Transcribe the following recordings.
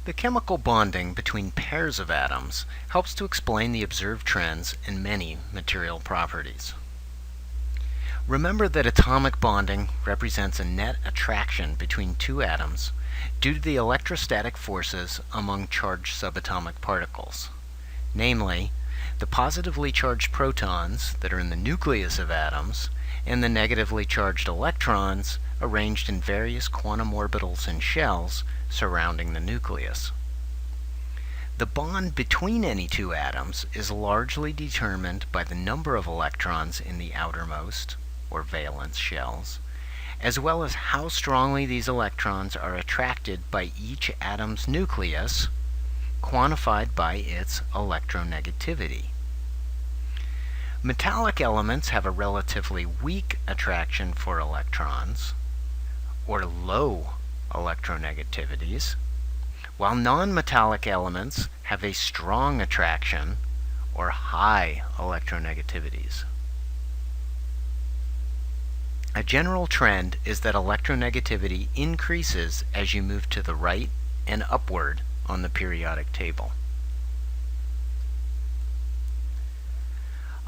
The chemical bonding between pairs of atoms helps to explain the observed trends in many material properties. Remember that atomic bonding represents a net attraction between two atoms due to the electrostatic forces among charged subatomic particles. Namely, the positively charged protons that are in the nucleus of atoms and the negatively charged electrons arranged in various quantum orbitals and shells surrounding the nucleus. The bond between any two atoms is largely determined by the number of electrons in the outermost, or valence shells, as well as how strongly these electrons are attracted by each atom's nucleus, quantified by its electronegativity. Metallic elements have a relatively weak attraction for electrons, or low electronegativities, while non-metallic elements have a strong attraction, or high electronegativities. A general trend is that electronegativity increases as you move to the right and upward on the periodic table.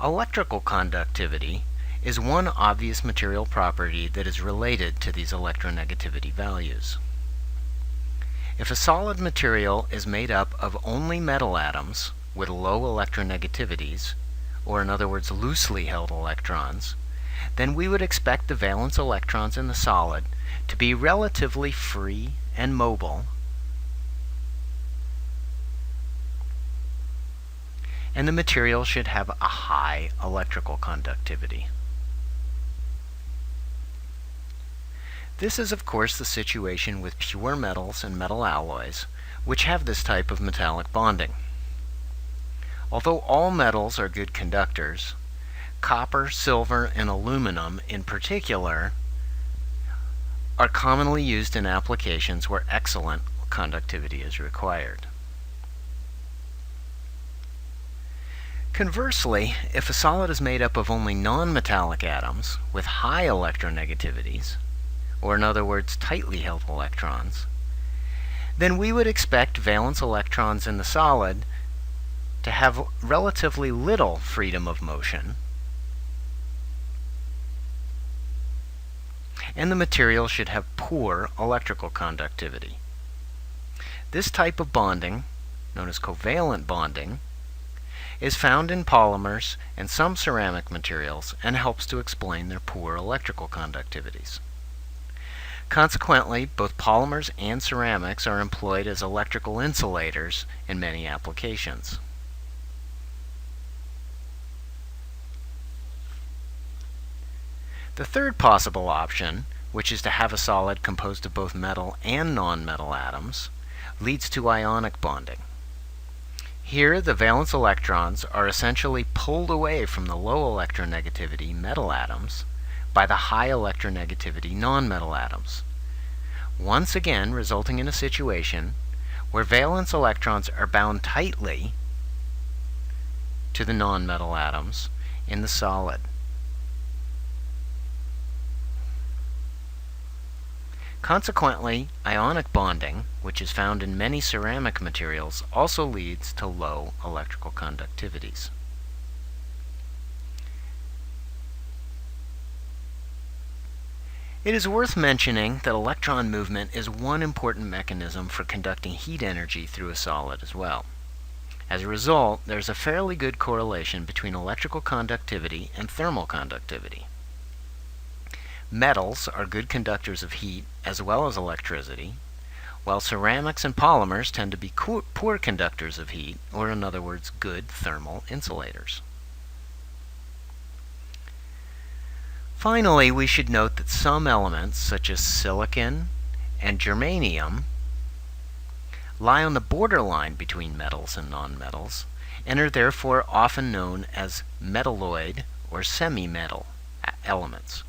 Electrical conductivity is one obvious material property that is related to these electronegativity values. If a solid material is made up of only metal atoms with low electronegativities, or in other words loosely held electrons, then we would expect the valence electrons in the solid to be relatively free and mobile, and the material should have a high electrical conductivity. This is of course the situation with pure metals and metal alloys, which have this type of metallic bonding. Although all metals are good conductors, copper, silver, and aluminum in particular are commonly used in applications where excellent conductivity is required. Conversely, if a solid is made up of only non-metallic atoms with high electronegativities, or in other words tightly held electrons, then we would expect valence electrons in the solid to have relatively little freedom of motion, and the material should have poor electrical conductivity. This type of bonding, known as covalent bonding, is found in polymers and some ceramic materials and helps to explain their poor electrical conductivities. Consequently, both polymers and ceramics are employed as electrical insulators in many applications. The third possible option, which is to have a solid composed of both metal and non-metal atoms, leads to ionic bonding. Here, the valence electrons are essentially pulled away from the low electronegativity metal atoms by the high electronegativity non-metal atoms, once again resulting in a situation where valence electrons are bound tightly to the non-metal atoms in the solid. Consequently, ionic bonding, which is found in many ceramic materials, also leads to low electrical conductivities. It is worth mentioning that electron movement is one important mechanism for conducting heat energy through a solid as well. As a result, there's a fairly good correlation between electrical conductivity and thermal conductivity. Metals are good conductors of heat as well as electricity, while ceramics and polymers tend to be poor conductors of heat, or in other words, good thermal insulators. Finally, we should note that some elements, such as silicon and germanium, lie on the borderline between metals and nonmetals, and are therefore often known as metalloid or semi-metal elements.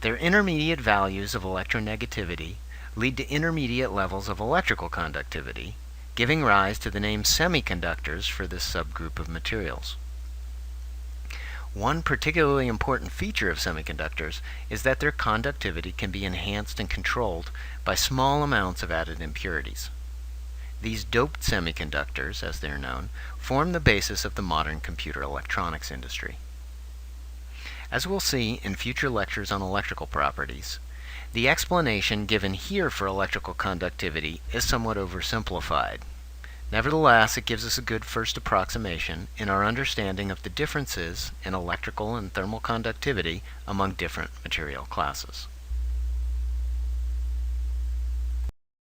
Their intermediate values of electronegativity lead to intermediate levels of electrical conductivity, giving rise to the name semiconductors for this subgroup of materials. One particularly important feature of semiconductors is that their conductivity can be enhanced and controlled by small amounts of added impurities. These doped semiconductors, as they are known, form the basis of the modern computer electronics industry. As we'll see in future lectures on electrical properties, the explanation given here for electrical conductivity is somewhat oversimplified. Nevertheless, it gives us a good first approximation in our understanding of the differences in electrical and thermal conductivity among different material classes.